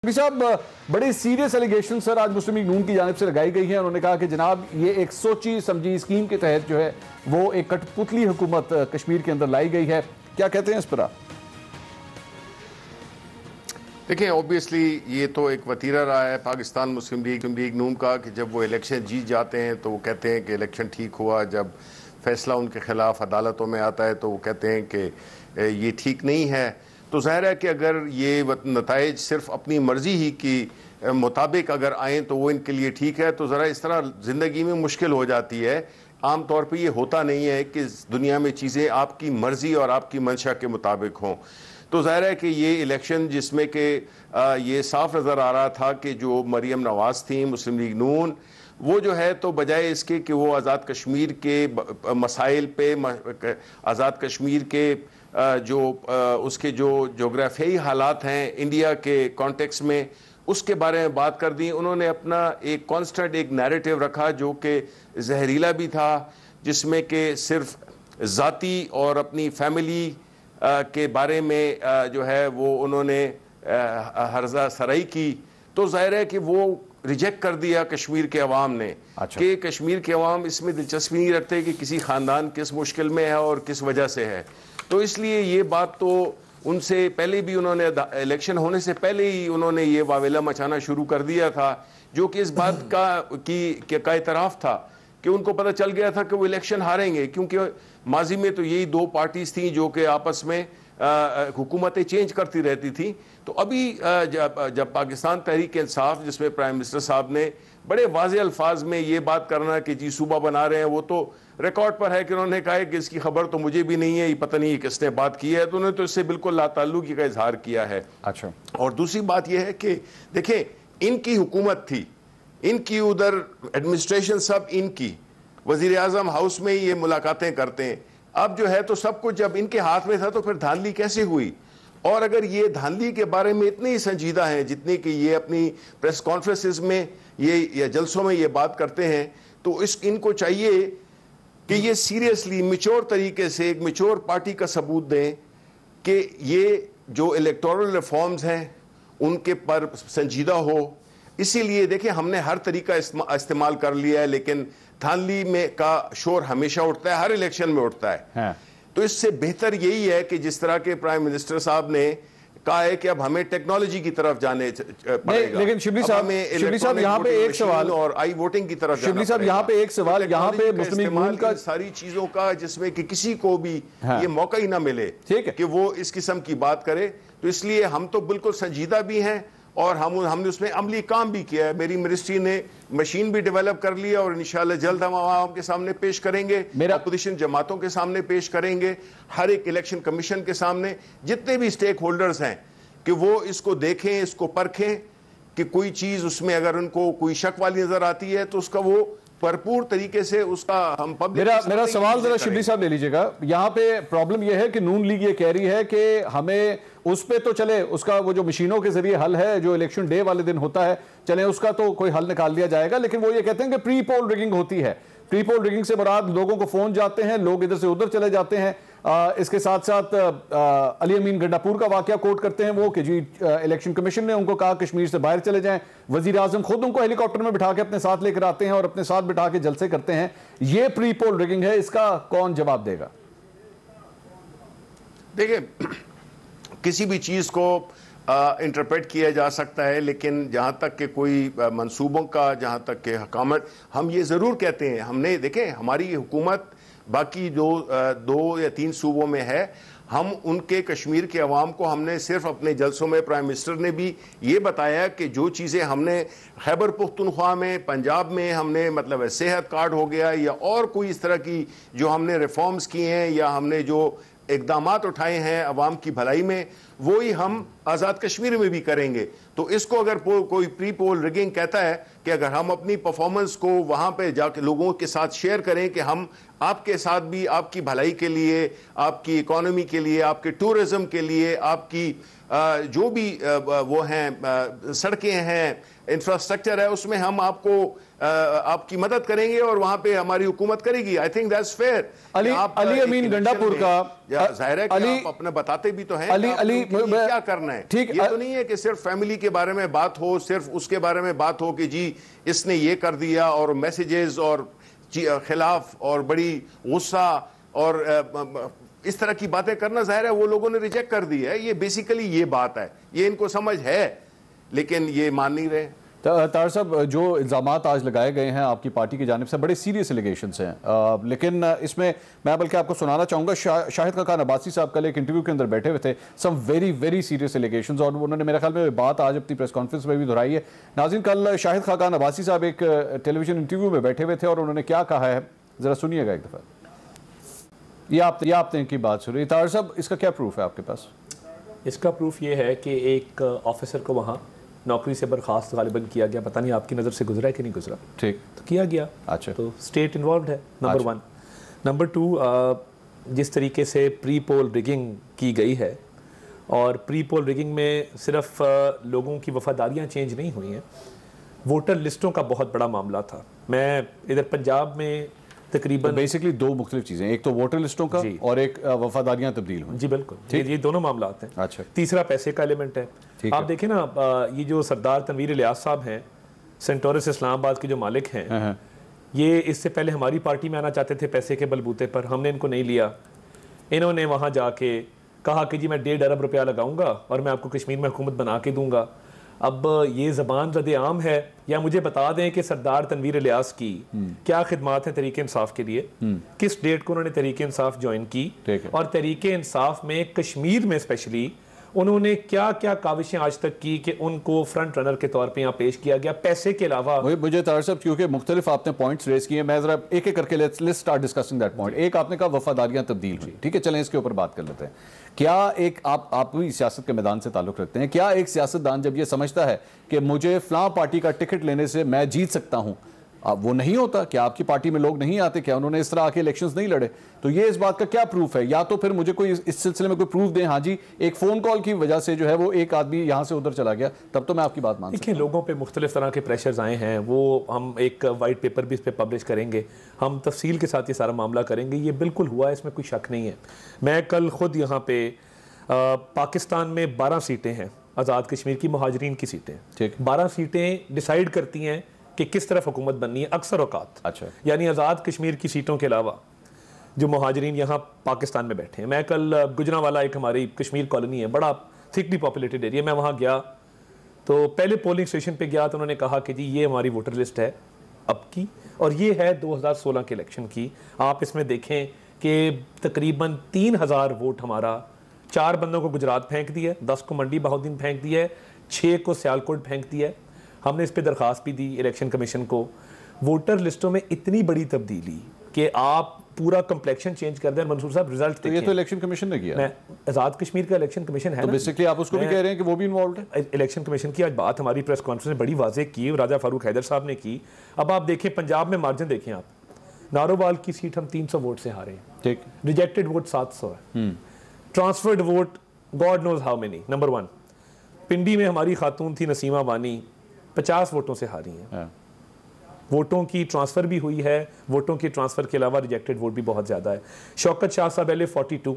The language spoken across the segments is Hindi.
साहब, बड़ी सीरियस एलिगेशन सर आज मुस्लिम लीग नून की जानिब से लगाई गई है। उन्होंने कहा कि जनाब ये एक सोची समझी स्कीम के तहत जो है वो एक कठपुतली हुकूमत कश्मीर के अंदर लाई गई है। क्या कहते हैं इस पर? देखिए, ऑब्वियसली ये तो एक वतीरा रहा है पाकिस्तान मुस्लिम लीग नून का कि जब वो इलेक्शन जीत जाते हैं तो वो कहते हैं कि इलेक्शन ठीक हुआ, जब फैसला उनके खिलाफ अदालतों में आता है तो वो कहते हैं कि ये ठीक नहीं है। तो ज़ाहिर है कि अगर ये नताइज सिर्फ अपनी मर्ज़ी ही की मुताबिक अगर आएँ तो वो इनके लिए ठीक है। तो ज़रा इस तरह ज़िंदगी में मुश्किल हो जाती है। आम तौर पे ये होता नहीं है कि दुनिया में चीज़ें आपकी मर्ज़ी और आपकी मंशा के मुताबिक हों। तो ज़ाहिर है कि ये इलेक्शन जिसमें कि ये साफ नज़र आ रहा था कि जो मरियम नवाज़ थी मुस्लिम लीग नून, वो जो है तो बजाय इसके कि वो आज़ाद कश्मीर के मसाइल पे, आज़ाद कश्मीर के जो उसके जो जोग्राफियाई हालात हैं इंडिया के कॉन्टेक्स्ट में, उसके बारे में बात कर दी। उन्होंने अपना एक कॉन्स्टेंट एक नैरेटिव रखा जो कि जहरीला भी था, जिसमें कि सिर्फ ज़ाती और अपनी फैमिली के बारे में जो है वो उन्होंने हर्जा सराई की। तो जाहिर है कि वो रिजेक्ट कर दिया कश्मीर के अवाम ने। अच्छा। कि कश्मीर के अवाम इसमें दिलचस्पी नहीं रखते कि किसी ख़ानदान किस मुश्किल में है और किस वजह से है। तो इसलिए ये बात तो उनसे पहले भी उन्होंने इलेक्शन होने से पहले ही उन्होंने ये वावेला मचाना शुरू कर दिया था, जो कि इस बात का इतराफ़ था कि उनको पता चल गया था कि वो इलेक्शन हारेंगे, क्योंकि माजी में तो यही दो पार्टीज थी जो कि आपस में हुकूमतें चेंज करती रहती थी। तो अभी जब पाकिस्तान तहरीक इंसाफ, जिसमें प्राइम मिनिस्टर साहब ने बड़े वाज़े अल्फाज में ये बात करना कि जी सूबा बना रहे हैं, वो तो रिकॉर्ड पर है कि उन्होंने कहा है कि इसकी खबर तो मुझे भी नहीं है, ये पता नहीं किसने बात की है। तो उन्होंने तो इससे बिल्कुल लाताल्लुकी का इजहार किया है। अच्छा। और दूसरी बात यह है कि देखें, इनकी हुकूमत थी, इनकी उधर एडमिनिस्ट्रेशन सब इनकी, वजीर आजम हाउस में ही ये मुलाकातें करते हैं। अब जो है तो सब कुछ जब इनके हाथ में था तो फिर धांधली कैसे हुई? और अगर ये धांधली के बारे में इतने ही संजीदा हैं जितने कि ये अपनी प्रेस कॉन्फ्रेंसेस में ये या जलसों में ये बात करते हैं, तो इनको चाहिए कि ये सीरियसली मिच्योर तरीके से एक मिच्योर पार्टी का सबूत दें कि ये जो इलेक्टोरल रिफॉर्म्स हैं उनके पर संजीदा हो। इसीलिए देखिए, हमने हर तरीका इस्तेमाल कर लिया है, लेकिन धांधली में का शोर हमेशा उठता है, हर इलेक्शन में उठता है। हाँ। तो इससे बेहतर यही है कि जिस तरह के प्राइम मिनिस्टर साहब ने कहा है कि अब हमें टेक्नोलॉजी की तरफ जाने पड़ेगा। लेकिन शिबली साहब यहाँ पे एक सवाल और आई वोटिंग की तरफ शिबली साहब यहाँ पे एक सवाल, यहाँ पे मुस्लिम लीग नून का सारी चीजों का जिसमें कि किसी को भी ये मौका ही ना मिले कि वो इस किस्म की बात करे। तो इसलिए हम तो बिल्कुल संजीदा भी हैं और हमने उसमें अमली काम भी किया है। मेरी मिनिस्ट्री ने मशीन भी डेवलप कर लिया और इंशाल्लाह जल्द हम आवाम के सामने पेश करेंगे, अपोजिशन जमातों के सामने पेश करेंगे, हर एक इलेक्शन कमीशन के सामने, जितने भी स्टेक होल्डर्स हैं, कि वो इसको देखें, इसको परखें कि कोई चीज़ उसमें अगर उनको कोई शक वाली नज़र आती है तो उसका वो भरपूर तरीके से उसका हम पब्लिक। मेरा सवाल जरा शिबली साहब ले लीजिएगा। यहाँ पे प्रॉब्लम यह है कि नून लीग ये कह रही है कि हमें उस पे तो चले, उसका वो जो मशीनों के जरिए हल है जो इलेक्शन डे वाले दिन होता है, चले उसका तो कोई हल निकाल दिया जाएगा, लेकिन वो ये कहते हैं कि प्री पोल रिगिंग होती है। प्री पोल रिगिंग से मुराद लोगों को फोन जाते हैं, लोग इधर से उधर चले जाते हैं। इसके साथ साथ अली अमीन गंडापुर का वाकया कोट करते हैं वो कि जी इलेक्शन कमीशन ने उनको कहा कश्मीर से बाहर चले जाएं, वजीर आजम खुद उनको हेलीकॉप्टर में बिठा के अपने साथ लेकर आते हैं और अपने साथ बिठा के जलसे करते हैं। ये प्री पोल रिगिंग है, इसका कौन जवाब देगा? देखिए, किसी भी चीज़ को इंटरप्रेट किया जा सकता है, लेकिन जहाँ तक कि कोई मंसूबों का, जहाँ तक कि हकामत, हम ये ज़रूर कहते हैं, हमने देखें हमारी हुकूमत बाकी दो या तीन सूबों में है, हम उनके कश्मीर के अवाम को हमने सिर्फ अपने जलसों में प्राइम मिनिस्टर ने भी ये बताया कि जो चीज़ें हमने खैबर पुख्तनख्वा में, पंजाब में हमने मतलब सेहत कार्ड हो गया या और कोई इस तरह की जो हमने रिफॉर्म्स किए हैं या हमने जो इक़दामात उठाए हैं अवाम की भलाई में, वो ही हम आज़ाद कश्मीर में भी करेंगे। तो इसको अगर कोई प्री पोल रिगिंग कहता है कि अगर हम अपनी परफॉर्मेंस को वहाँ पे जाके लोगों के साथ शेयर करें कि हम आपके साथ भी आपकी भलाई के लिए, आपकी इकोनॉमी के लिए, आपके टूरिज़्म के लिए, आपकी जो भी वो हैं सड़कें हैं, इंफ्रास्ट्रक्चर है, उसमें हम आपको आपकी मदद करेंगे और वहां पे हमारी हुकूमत करेगी। I think that's fair. Ali Amin Gandapur का जाहिर है कि आप अपने बताते भी तो हैं अली क्या करना है। ठीक, ये तो नहीं है कि सिर्फ फैमिली के बारे में बात हो, सिर्फ उसके बारे में बात हो कि जी इसने ये कर दिया और मैसेजेस और खिलाफ और बड़ी गुस्सा और इस तरह की बातें करना जाहिर है वो लोगों ने रिजेक्ट कर दी है। ये बेसिकली ये बात है, ये इनको समझ है लेकिन ये मान नहीं रहे। तार साहब, जो इल्ज़ामात आज लगाए गए हैं आपकी पार्टी की जानिब से बड़े सीरियस एलिगेशंस हैं, लेकिन इसमें मैं बल्कि आपको सुनाना चाहूँगा, शाहिद खान अब्बासी साहब कल एक इंटरव्यू के अंदर बैठे हुए थे, some very very serious allegations, और उन्होंने मेरे ख्याल में बात आज अपनी प्रेस कॉन्फ्रेंस में भी दोहराई है। नाज़रीन, कल शाहिद खान अब्बासी साहब एक टेलीविजन इंटरव्यू में बैठे हुए थे और उन्होंने क्या कहा है, ज़रा सुनिएगा एक दफ़ा। ये आपने इनकी बात सुनी। तार साहब, इसका क्या प्रूफ है आपके पास? इसका प्रूफ ये है कि एक ऑफिसर को वहाँ नौकरी से बर्खास्त गालिबन किया गया, पता नहीं आपकी नज़र से गुजरा है कि नहीं गुजरा, ठीक तो किया गया। अच्छा, तो स्टेट इन्वॉल्व है, नंबर वन। नंबर टू, जिस तरीके से प्री पोल रिगिंग की गई है, और प्री पोल रिगिंग में सिर्फ लोगों की वफादारियाँ चेंज नहीं हुई हैं, वोटर लिस्टों का बहुत बड़ा मामला था। मैं इधर पंजाब में तकरीबन बेसिकली दो मुख्तलिफ चीज़ें, एक तो वोटर लिस्टों का और एक वफादारियाँ तब्दील हुई। जी बिल्कुल, ये दोनों मामला आते हैं। अच्छा, तीसरा पैसे का एलिमेंट है। आप देखें ना, ये जो सरदार तनवीर इलियास साहब हैं, सेंटोरस इस्लामाबाद के जो मालिक हैं, ये इससे पहले हमारी पार्टी में आना चाहते थे पैसे के बलबूते पर, हमने इनको नहीं लिया। इन्होंने वहाँ जाके कहा कि जी मैं 1.5 अरब रुपया लगाऊंगा और मैं आपको कश्मीर में हुकूमत बना के दूंगा। अब ये ज़बान रद्द आम है, या मुझे बता दें कि सरदार तनवीर इलियास की क्या खिदमात हैं तहरीक इंसाफ के लिए, किस डेट को उन्होंने तहरीक इंसाफ ज्वाइन की, और तहरीक इंसाफ में कश्मीर में स्पेशली उन्होंने क्या क्या काविशें आज तक की कि उनको फ्रंट रनर के तौर पे यहाँ पेश किया गया, पैसे के अलावा। मुझे तार साहब, क्योंकि मुख्तलिफ आपने पॉइंट्स रेज किए, मैं जरा एक एक करके let's start discussing that point. एक आपने कहा वफादारियां तब्दील हुई, ठीक है, चलें इसके ऊपर बात कर लेते हैं। क्या एक आप भी सियासत के मैदान से ताल्लुक रखते हैं, क्या एक सियासतदान जब ये समझता है कि मुझे फलां पार्टी का टिकट लेने से मैं जीत सकता हूं, वो नहीं होता? क्या आपकी पार्टी में लोग नहीं आते? क्या उन्होंने इस तरह आके इलेक्शंस नहीं लड़े? तो ये इस बात का क्या प्रूफ है? या तो फिर मुझे कोई इस सिलसिले में कोई प्रूफ दें, हाँ जी एक फोन कॉल की वजह से जो है वो एक आदमी यहाँ से उधर चला गया, तब तो मैं आपकी बात मान सकता हूं। लोगों पे मुख्तलिफ तरह के प्रेशर्स आए हैं, वो हम एक वाइट पेपर भी इस पर पब्लिश करेंगे, हम तफसील के साथ ये सारा मामला करेंगे। ये बिल्कुल हुआ है, इसमें कोई शक नहीं है। मैं कल खुद यहाँ पे पाकिस्तान में 12 सीटें हैं आज़ाद कश्मीर की, मुहाजिरीन की सीटें, ठीक, 12 सीटें डिसाइड करती हैं कि किस तरफ हुकूमत बननी है अक्सर औकात। अच्छा, यानी आज़ाद कश्मीर की सीटों के अलावा जो मुहाजिरीन यहाँ पाकिस्तान में बैठे हैं। मैं कल गुजरांवाला, एक हमारी कश्मीर कॉलोनी है, बड़ा थिकली पॉपुलेटेड एरिया, मैं वहाँ गया तो पहले पोलिंग स्टेशन पे गया तो उन्होंने कहा कि जी ये हमारी वोटर लिस्ट है अब की, और ये है 2016 के इलेक्शन की। आप इसमें देखें कि तकरीबन 3000 वोट हमारा, 4 बंदों को गुजरात फेंक दिया है, 10 को मंडी बहाउद्दीन फेंक दिया है, 6 को सियालकोट फेंक दिया है। हमने इस पर दरख्वास्त भी दी इलेक्शन कमीशन को। वोटर लिस्टों में इतनी बड़ी तब्दीली कि आप पूरा कम्प्लेक्शन चेंज कर दें। मंसूर साहब, रिजल्ट तो ये तो इलेक्शन कमीशन ने किया, आज़ाद कश्मीर का इलेक्शन कमीशन है, तो बेसिकली आप उसको भी कह रहे हैं कि वो भी इन्वॉल्व है। इलेक्शन कमीशन की आज बात हमारी प्रेस कॉन्फ्रेंस में बड़ी वाज़ेह की, राजा फारूक हैदर साहब ने की। अब आप देखें पंजाब में मार्जिन देखें आप, नारोवाल की सीट हम 300 वोट से हारे हैं, ठीक, रिजेक्टेड वोट 700 है, transferred vote God knows how many, number 1। Pindi में हमारी खातून थी नसीमा वानी, 50 वोटों से हारी हैं। वोटों की ट्रांसफ़र भी हुई है, वोटों की ट्रांसफ़र के अलावा रिजेक्टेड वोट भी बहुत ज़्यादा है। शौकत शाह साहब पहले 42,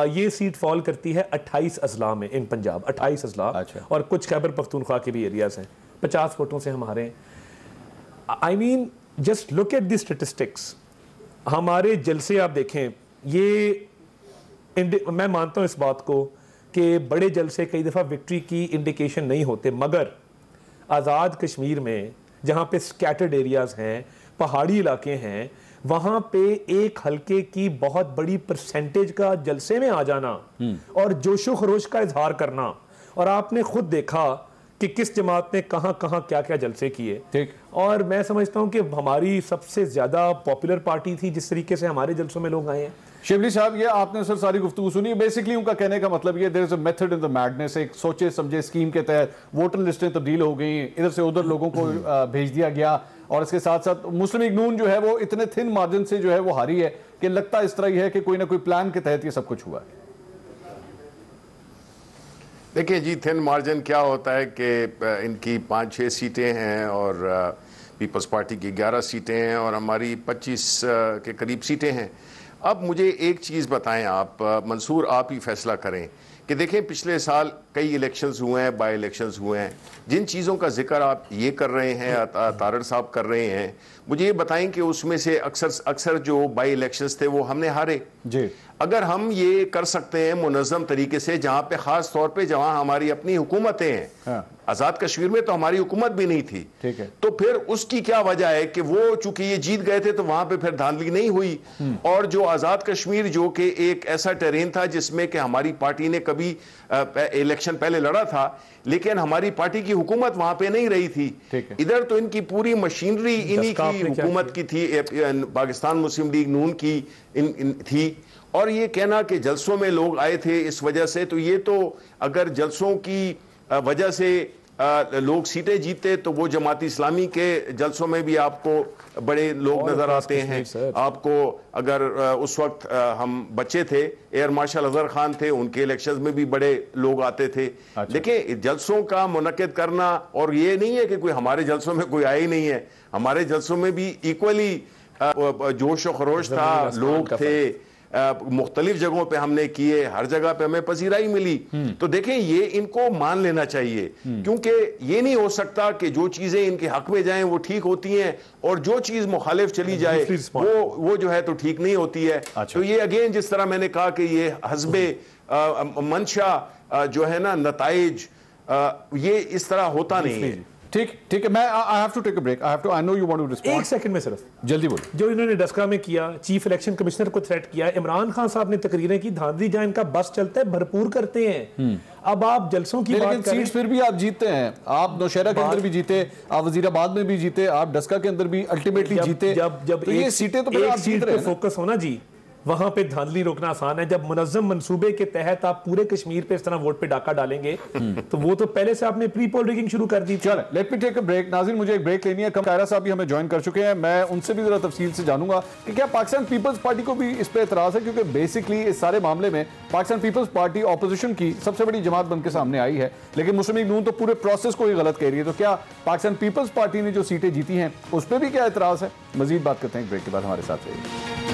ये सीट फॉल करती है 28 अजला में इन पंजाब, 28 अजला। अच्छा। और कुछ खैबर पख्तूनख्वा के भी एरियाज़ हैं, 50 वोटों से हम हारे हैं। I mean just look at the statistics. हमारे जलसे आप देखें, ये मैं मानता हूँ इस बात को कि बड़े जलसे कई दफ़ा विक्ट्री की इंडिकेशन नहीं होते, मगर आज़ाद कश्मीर में जहाँ पे स्कैटर्ड एरियाज़ हैं, पहाड़ी इलाके हैं, वहाँ पे एक हल्के की बहुत बड़ी परसेंटेज का जलसे में आ जाना और जोशो खरोश का इजहार करना, और आपने खुद देखा कि किस जमात ने कहाँ कहाँ क्या क्या जलसे किए, ठीक। और मैं समझता हूँ कि हमारी सबसे ज़्यादा पॉपुलर पार्टी थी जिस तरीके से हमारे जलसों में लोग आए हैं। शिबली साहब, ये आपने सर सारी गुफ्तगू सुनी, बेसिकली उनका कहने का मतलब ये there is a method in the madness. एक सोचे समझे स्कीम के तहत वोटर लिस्टें तब्दील हो गई, इधर से उधर लोगों को भेज दिया गया, और इसके साथ साथ मुस्लिम लीग नून जो है वो इतने थिन मार्जिन से जो है वो हारी है कि लगता इस तरह ही है कि कोई ना कोई प्लान के तहत ये सब कुछ हुआ है। देखिए जी, थिन मार्जिन क्या होता है कि इनकी 5-6 सीटें हैं और पीपल्स पार्टी की 11 सीटें हैं और हमारी 25 के करीब सीटें हैं। अब मुझे एक चीज़ बताएं आप, मंसूर, आप ही फैसला करें कि देखें पिछले साल कई इलेक्शंस हुए हैं, बाई इलेक्शंस हुए हैं, जिन चीज़ों का जिक्र आप ये कर रहे हैं, तारड़ साहब कर रहे हैं, मुझे ये बताएं कि उसमें से अक्सर जो बाई इलेक्शंस थे वो हमने हारे जी। अगर हम ये कर सकते हैं मुनज़्ज़म तरीके से, जहाँ पे ख़ास तौर पे जहाँ हमारी अपनी हुकूमतें हैं, हाँ। आज़ाद कश्मीर में तो हमारी हुकूमत भी नहीं थी, ठीक है, तो फिर उसकी क्या वजह है कि वो चूंकि ये जीत गए थे तो वहां पे फिर धांधली नहीं हुई। और जो आज़ाद कश्मीर जो कि एक ऐसा टेरेन था जिसमें कि हमारी पार्टी ने कभी इलेक्शन पहले लड़ा था लेकिन हमारी पार्टी की हुकूमत वहां पे नहीं रही थी, इधर तो इनकी पूरी मशीनरी इन्हीं की हुकूमत की थी, पाकिस्तान मुस्लिम लीग नून की थी। और ये कहना कि जलसों में लोग आए थे इस वजह से, तो ये तो अगर जलसों की वजह से लोग सीटें जीते तो वो जमाती इस्लामी के जलसों में भी आपको बड़े लोग नजर आते हैं। आपको अगर उस वक्त हम बच्चे थे, एयर मार्शल अजहर खान थे, उनके इलेक्शंस में भी बड़े लोग आते थे। देखिए, जलसों का मुनक्किद करना, और ये नहीं है कि कोई हमारे जलसों में कोई आया ही नहीं है, हमारे जलसों में भी इक्वली जोश और खरोश था, लोग थे, मुख्तलिफ जगहों पे हमने किए, हर जगह पे हमें पसीराई मिली। तो देखें, ये इनको मान लेना चाहिए, क्योंकि ये नहीं हो सकता कि जो चीजें इनके हक में जाएं वो ठीक होती हैं और जो चीज मुखालिफ चली जाए वो जो है तो ठीक नहीं होती है। तो ये अगेन जिस तरह मैंने कहा कि ये हस्बे मंशा जो है ना, नताइज, ये इस तरह होता नहीं है। ठीक है, मैं I have to take a break, I know you want to respond. एक सेकंड में सिर्फ जल्दी बोलो। जो इन्होंने डस्का में किया, चीफ इलेक्शन कमिश्नर को थ्रेट किया, इमरान खान साहब ने तकरीरें की, धांधली जहां इनका बस चलता है भरपूर करते हैं। अब आप जलसों की बात करें, सीट्स फिर भी आप जीतते हैं, आप नौशहरा के अंदर भी जीते, आप वजीराबाद में भी जीते, आप डस्का के अंदर भी अल्टीमेटली जीते। जब तो ये सीटें तो फिर आप जीत रहे हैं, फोकस होना जी, वहां पे धांधली रोकना आसान है। जब मुनज़्ज़म मंसूबे के तहत आप पूरे कश्मीर पे इस तरह वोट पे डाका डालेंगे तो वो तो पहले से आपने प्री पोल रिगिंग शुरू कर दी। चलो, let me take a break. नाज़रीन, मुझे एक ब्रेक लेनी है। कायरा साहब भी हमें ज्वाइन कर चुके हैं, मैं उनसे भी जरा तफसील से जानूंगा कि क्या पाकिस्तान पीपल्स पार्टी को भी इस पर एतराज है, क्योंकि बेसिकली इस सारे मामले में पाकिस्तान पीपल्स पार्टी ऑपोजिशन की सबसे बड़ी जमात बन के सामने आई है, लेकिन मुस्लिम लीग नून तो पूरे प्रोसेस को ही गलत कह रही है। तो क्या पाकिस्तान पीपल्स पार्टी ने जो सीटें जीती हैं उस पर भी क्या एतराज है? मजीद बात करते हैं ब्रेक के बाद, हमारे साथ रहिए।